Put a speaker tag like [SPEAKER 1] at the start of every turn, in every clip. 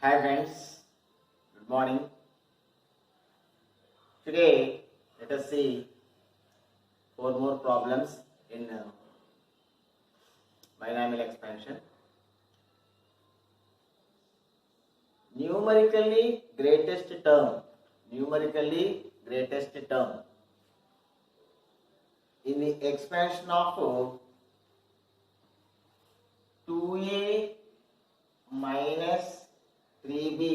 [SPEAKER 1] Hi friends, good morning. Today let us see four more problems in binomial expansion. Numerically greatest term in the expansion of 2a minus 3b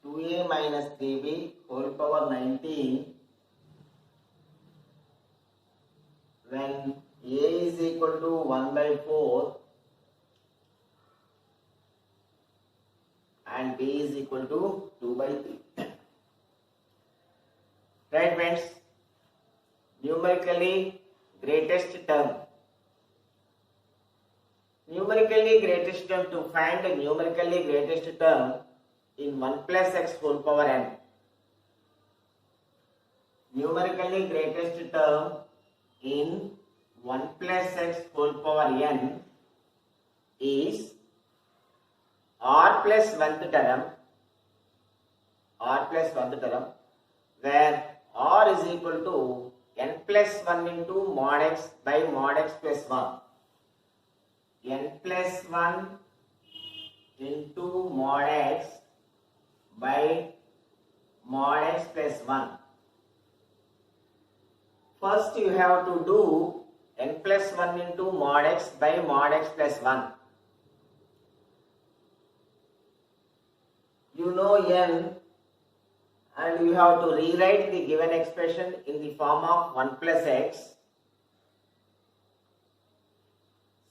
[SPEAKER 1] 2a minus 3b whole power 19 when a is equal to 1 by 4 and b is equal to 2 by 3. Right friends, numerically greatest term. To find the numerically greatest term in 1 plus x whole power n. Numerically greatest term in 1 plus x whole power n is r plus 1th term, where r is equal to n plus 1 into mod x by mod x plus 1. N plus 1 into mod x by mod x plus 1. First you have to do n plus 1 into mod x by mod x plus 1. You know n and you have to rewrite the given expression in the form of 1 plus x.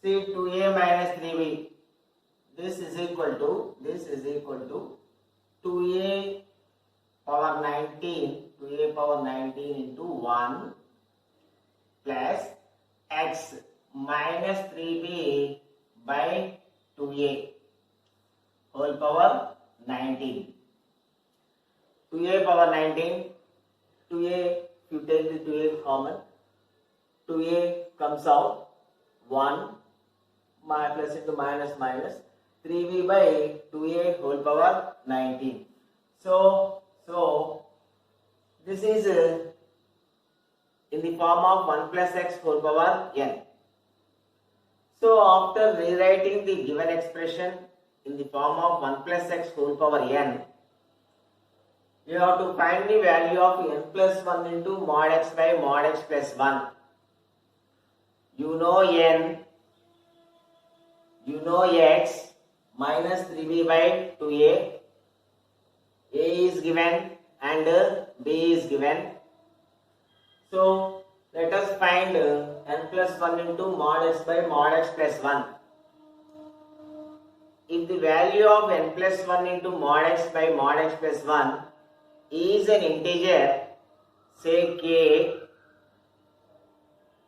[SPEAKER 1] See 2a minus 3b. This is equal to 2a power 19 into 1 plus x minus 3b by 2a whole power 19. 2a power 19, 2a, if you take the 2a common, 2a comes out 1 plus into minus 3b by 2a whole power 19. So this is in the form of 1 plus x whole power n. So after rewriting the given expression in the form of 1 plus x whole power n, you have to find the value of n plus 1 into mod x by mod x plus 1. You know n, you know x minus 3b by 2a. A is given and b is given. So let us find n plus 1 into mod x by mod x plus 1. If the value of n plus 1 into mod x by mod x plus 1 is an integer, say k,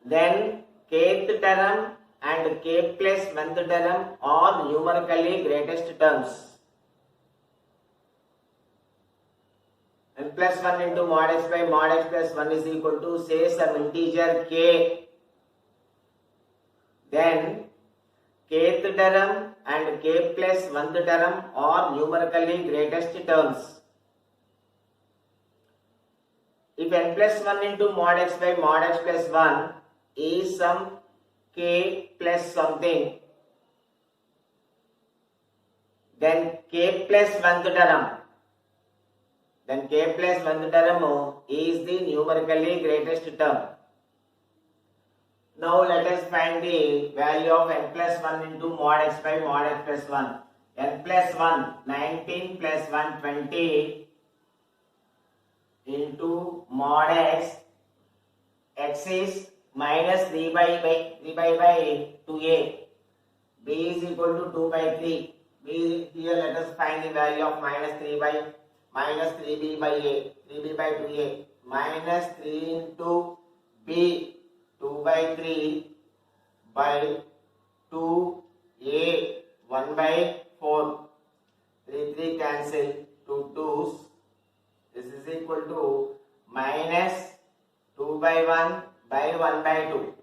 [SPEAKER 1] then kth term and k plus 1th term are numerically greatest terms. N plus 1 into mod x by mod x plus 1 is equal to, say, some integer k. Then kth term and k plus 1th term are numerically greatest terms. If n plus 1 into mod x by mod x plus 1 is some k plus something, then k plus 1th term is the numerically greatest term. Now let us find the value of n plus 1 into mod x by mod x plus 1. N plus 1, 19 plus 1, 20 into mod x. X is minus 3 by 2a. B is equal to 2 by 3. Here let us find the value of minus 3b by a, 3b by 2a, minus 3 into b, 2 by 3 by 2a, 1 by 4, 3 cancel, 2 2's. This is equal to minus 2 by 1 by 1 by 2.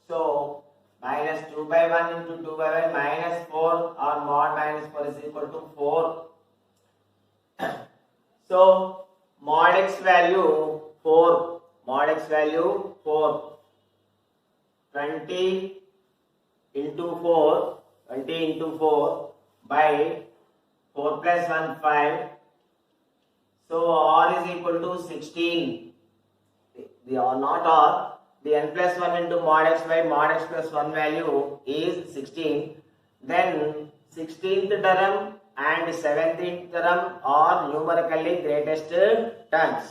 [SPEAKER 1] So minus 2 by 1 into 2 by 1 minus 4 or mod minus 4 is equal to 4. So mod x value 4, mod x value 4, 20 into 4, 20 into 4 by 4 plus 1 5. So r is equal to 16. The or not r, the n plus 1 into mod x by mod x plus 1 value is 16. Then 16th term and 17th term are numerically greatest terms.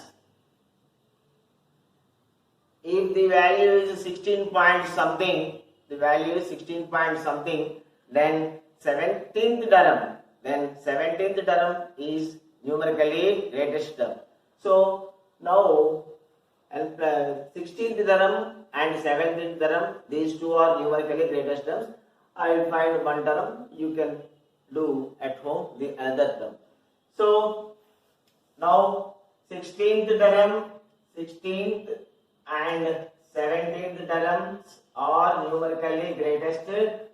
[SPEAKER 1] If the value is 16 point something, the value is 16 point something, then 17th term is numerically greatest term. So now 16th term and 17th term, these two are numerically greatest terms. I will find one term, you can do at home the other term. So now 16th term, 16th and 17th terms are numerically greatest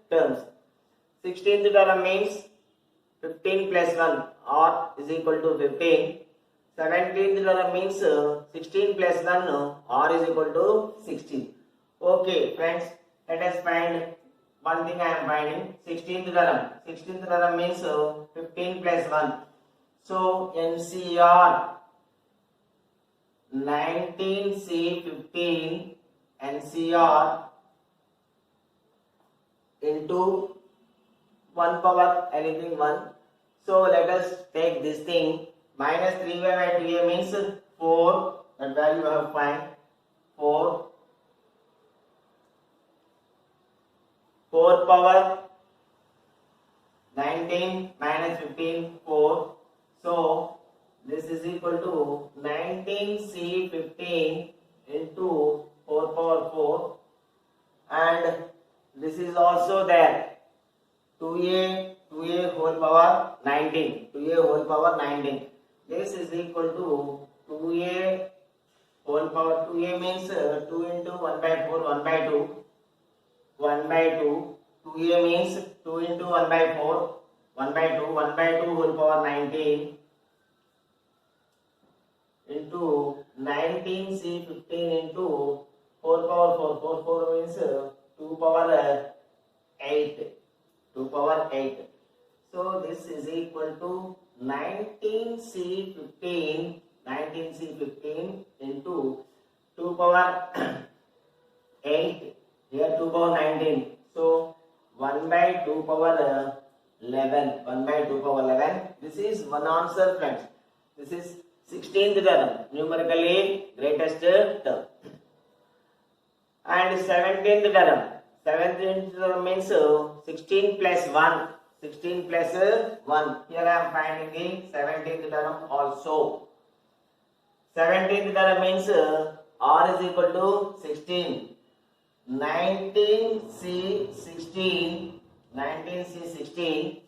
[SPEAKER 1] terms. 16th term means 15 plus 1 or is equal to 15. 17th term means 16 plus 1 or is equal to 16. Okay friends, let us find one thing I am finding. 16th term. 16th term means 15 plus 1. So NCR 19C15 NCR into 1 power anything 1. So let us take this thing. Minus 3y by 2a means 4. That value I have find 4. 4 power 19 minus 15 4. So this is equal to 19C15 into 4 power 4, and this is also there 2a whole power 19, 2a whole power 19. This is equal to 2a whole power 2a means 2 into 1 by 4 1 by 2, 1 by 2. 2a means 2 into 1 by 4 1 by 2, 1 by 2 whole power 19 into 19C15 into 4 power 4, 4 means 2 power 8, 2 power 8. So this is equal to 19C15 into 2 power 8, here 2 power 19. So 1 by 2 power 11, 1 by 2 power 11. This is one answer friends. This is 16th term, numerically greatest term. And 17th term. 17th term means 16 plus 1. 16 plus 1. Here I am finding the 17th term also. 17th term means r is equal to 16. 19C16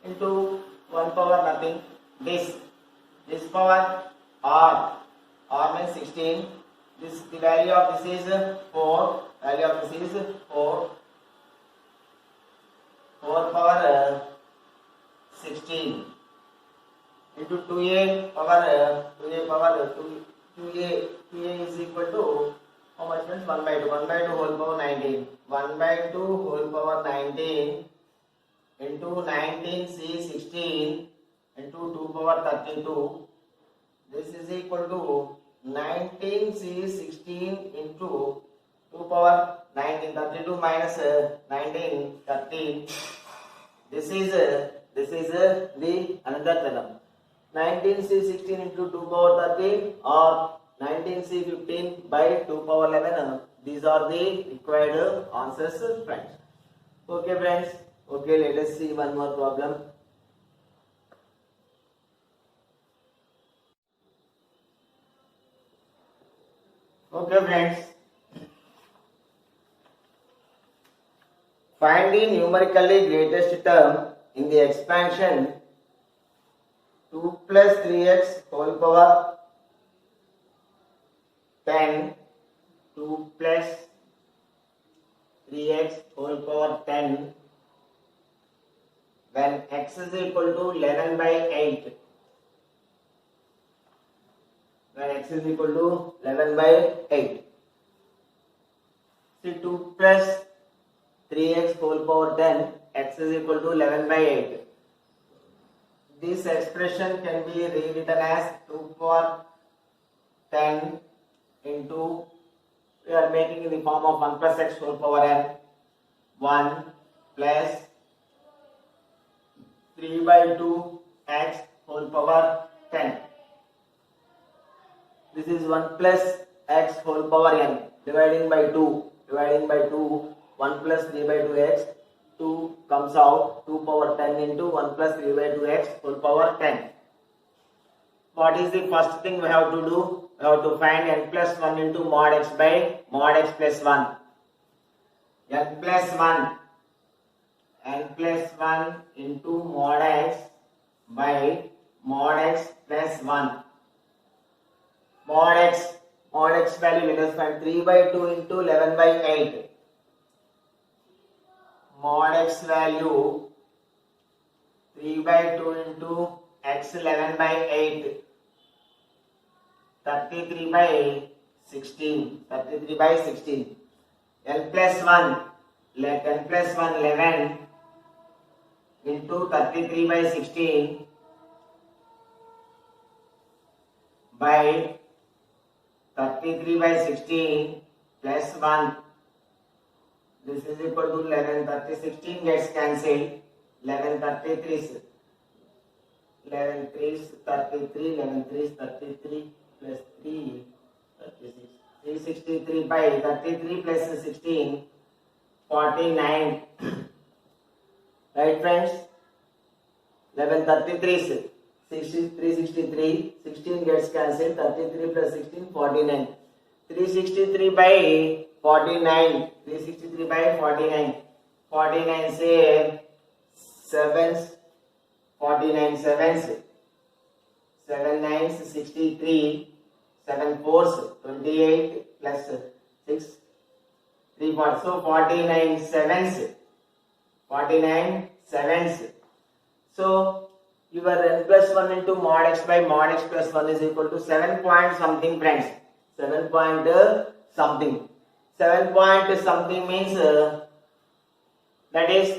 [SPEAKER 1] into 1 power nothing. This power r means 16. The value of this is 4. Value of this is 4. 4 power 16 into 2a power 2a is equal to how much means 1 by 2. 1 by 2 whole power 19. 1 by 2 whole power 19 into 19C16 into 2 power 32. This is equal to 19C16 into 2 power 19. 32 minus 19, 13. This is the another term. 19C16 into 2 power 13 or 19C15 by 2 power 11. These are the required answers friends. Okay friends. Okay, let us see one more problem. Okay friends. Find the numerically greatest term in the expansion 2 plus 3x whole power 10, 2 plus 3x whole power 10 when x is equal to 11 by 8. When x is equal to 11 by 8. See 2 plus 3x whole power 10, x is equal to 11 by 8. This expression can be rewritten as 2 power 10 into, we are making in the form of 1 plus x whole power n, 1 plus 3 by 2 x whole power 10. This is 1 plus x whole power n dividing by 2, 1 plus 3 by 2 x, 2 comes out, 2 power 10 into 1 plus 3 by 2 x whole power 10. What is the first thing we have to do? We have to find n plus 1 into mod x by mod x plus 1. n plus 1 into mod x by mod x plus 1. Mod x value, let us find 3 by 2 into 11 by 8. Mod x value 3 by 2 into x 11 by 8. 33 by 16. n plus 1, let n plus 1 11 into 33 by 16 by 33 by 16 plus 1. This is equal to 11. 16 gets cancelled. 11 33s. 11 3s 33. 11 3s 33 plus 3 36. 363 by 33 plus 16 49. Right friends? 11 33s. 363, 16 gets cancelled, 33 plus 16, 49. 363 by 49, 49 say 7s, 49 7s, 7 9s 63, 7 4s 28 plus 6, 3 4, so 49 sevens. So your n plus 1 into mod x by mod x plus 1 is equal to 7 point something friends. 7 point something. 7 point something means that is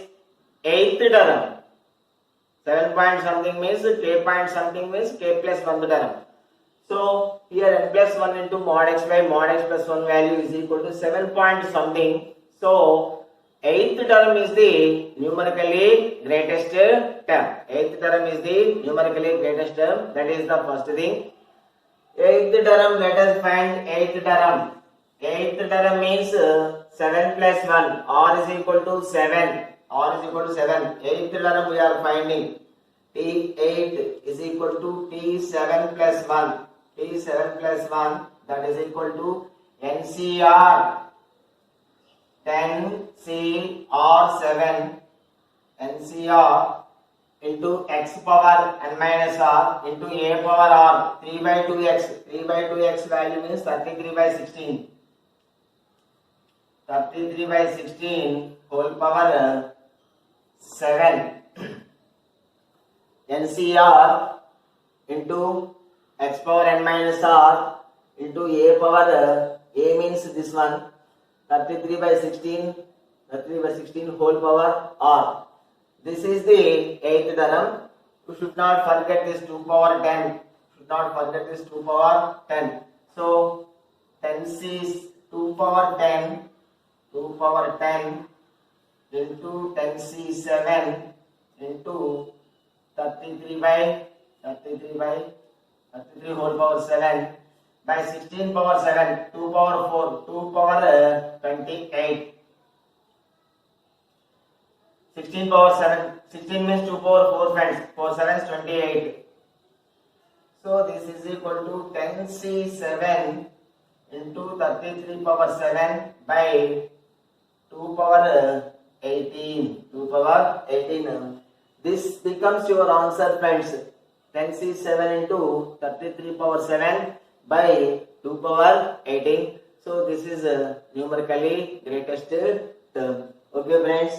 [SPEAKER 1] 8th term. 7 point something means k point something means k plus 1th term. So here n plus 1 into mod x by mod x plus 1 value is equal to 7 point something. So 8th term is the numerically greatest term. 8th term is the numerically greatest term. That is the first thing. 8th term, let us find 8th term. 8th term means 7 plus 1. R is equal to 7. 8th term we are finding. T8 is equal to T7 plus 1. T7 plus 1, that is equal to NCR 10 CR7 NCR into x power n minus r into a power r 3 by 2x. 3 by 2x value means 33 by 16. 33 by 16 whole power 7 NCR into x power n minus r into a power a means this one 33 by 16 whole power r. This is the 8th term. You should not forget this 2 power 10. So 10c is 2 power 10 into 10c7 into 33 whole power 7 by 16 power 7, 2 power 4, 2 power 28. 16 power 7, 16 means 2 power 4 friends, 4 7 28. So this is equal to 10c7 into 33 power 7 by 2 power 18. This becomes your answer friends. 10c7 into 33 power 7 by 2 power 18. So this is numerically greatest term. Okay, friends.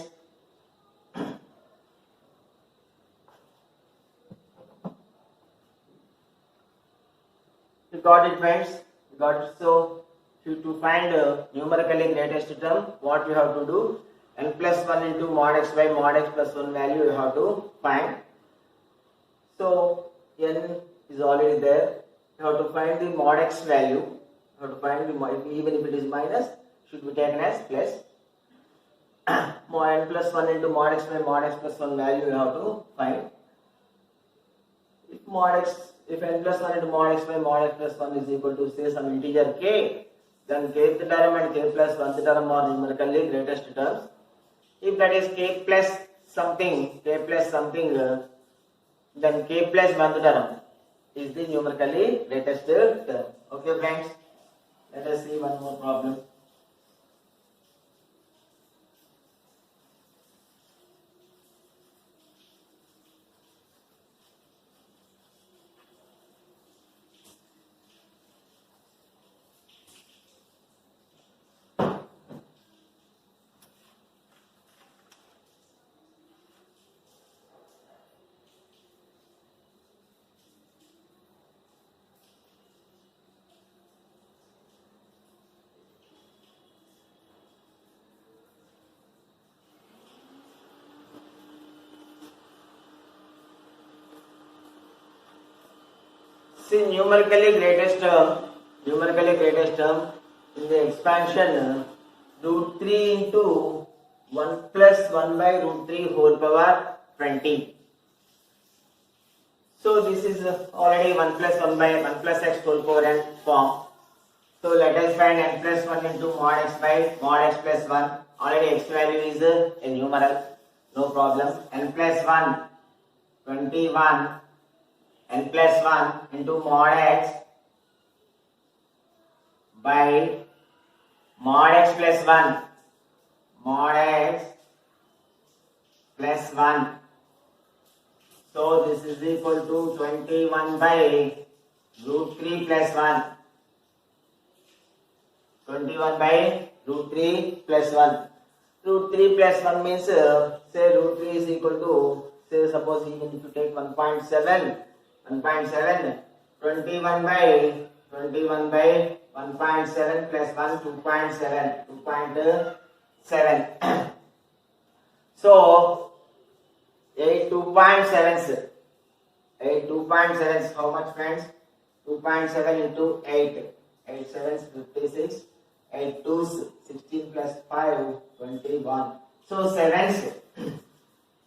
[SPEAKER 1] You got it, friends? You got it? So, to find numerically greatest term, what you have to do? N plus 1 into mod x by mod x plus 1 value you have to find. So, n is already there. You have to find the mod x value. You have to find the, even if it is minus, should be taken as plus. N plus 1 into mod x by mod x plus 1 value you have to find. If n plus 1 into mod x by mod x plus 1 is equal to say some integer k, then kth term and k plus 1th term are numerically greatest terms. If that is k plus something, then k plus 1th term is the numerically greatest term. Okay, friends, let us see one more problem. See, numerically greatest term in the expansion root 3 into 1 plus 1 by root 3 whole power 20. So this is already 1 plus 1 by 1 plus x whole power n form. So let us find n plus 1 into mod x by mod x plus 1. Already x value is a numeral, no problem. N plus 1, 21. N plus 1 into mod x by mod x plus 1, mod x plus 1. So this is equal to 21 by root 3 plus 1. 21 by root 3 plus 1. Root 3 plus 1 means say root 3 is equal to, say suppose even if you take 1.7, 21 by 1.7 plus 1, 2.7. So 8 2.7s. 8 2.7s, how much, friends? 2.7 into 8. 8 7s 56. 8 2s 16 plus 5 21. So sevens.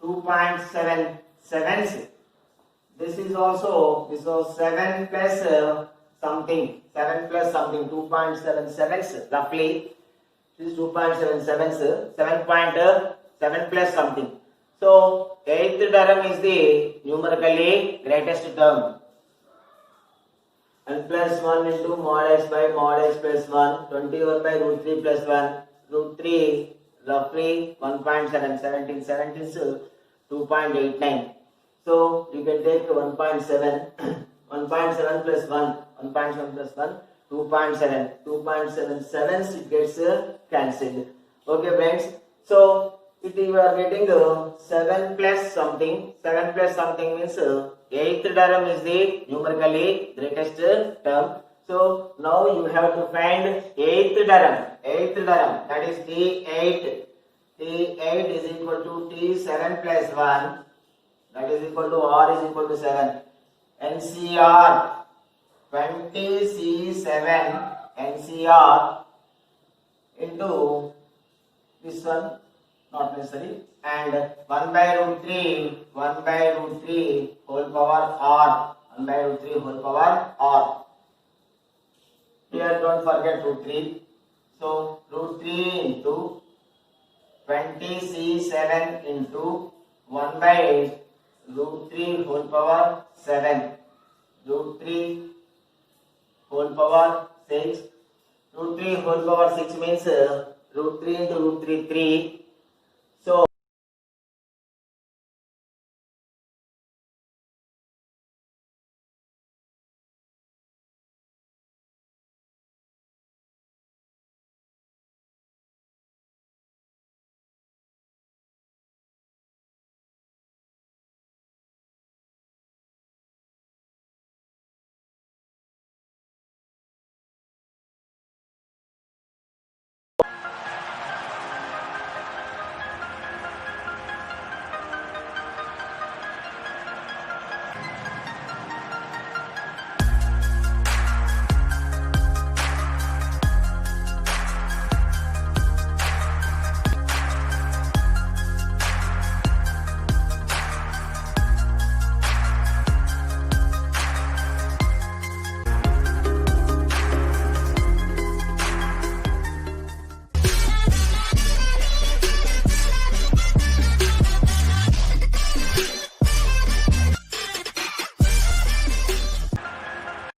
[SPEAKER 1] 2.7 sevens. This is also 7 plus something, 2.7 sevens roughly. This is 2.7 sevens, 7.7 plus something. So 8th term is the numerically greatest term. N plus 1 into mod x by mod x plus 1, 21 by root 3 plus 1, root 3 roughly 1.7, 17 is 2.89. So you can take 1.7, 1.7 plus 1, 1.7 plus 1, 2.7, 2.77 it gets cancelled. Okay, friends. So if you are getting 7 plus something means 8th term is the numerically greatest term. So now you have to find 8th term, that is T8. T8 is equal to T7 plus 1, that is equal to R is equal to 7. NCR 20C7 NCR into this one, not necessary, and 1 by root 3 whole power R, 1 by root 3 whole power R. Here don't forget root 3. So root 3 into 20C7 into 1 by root 3 whole power 7, root 3 whole power 6, root 3 whole power 6 means root 3 into root 3 3. So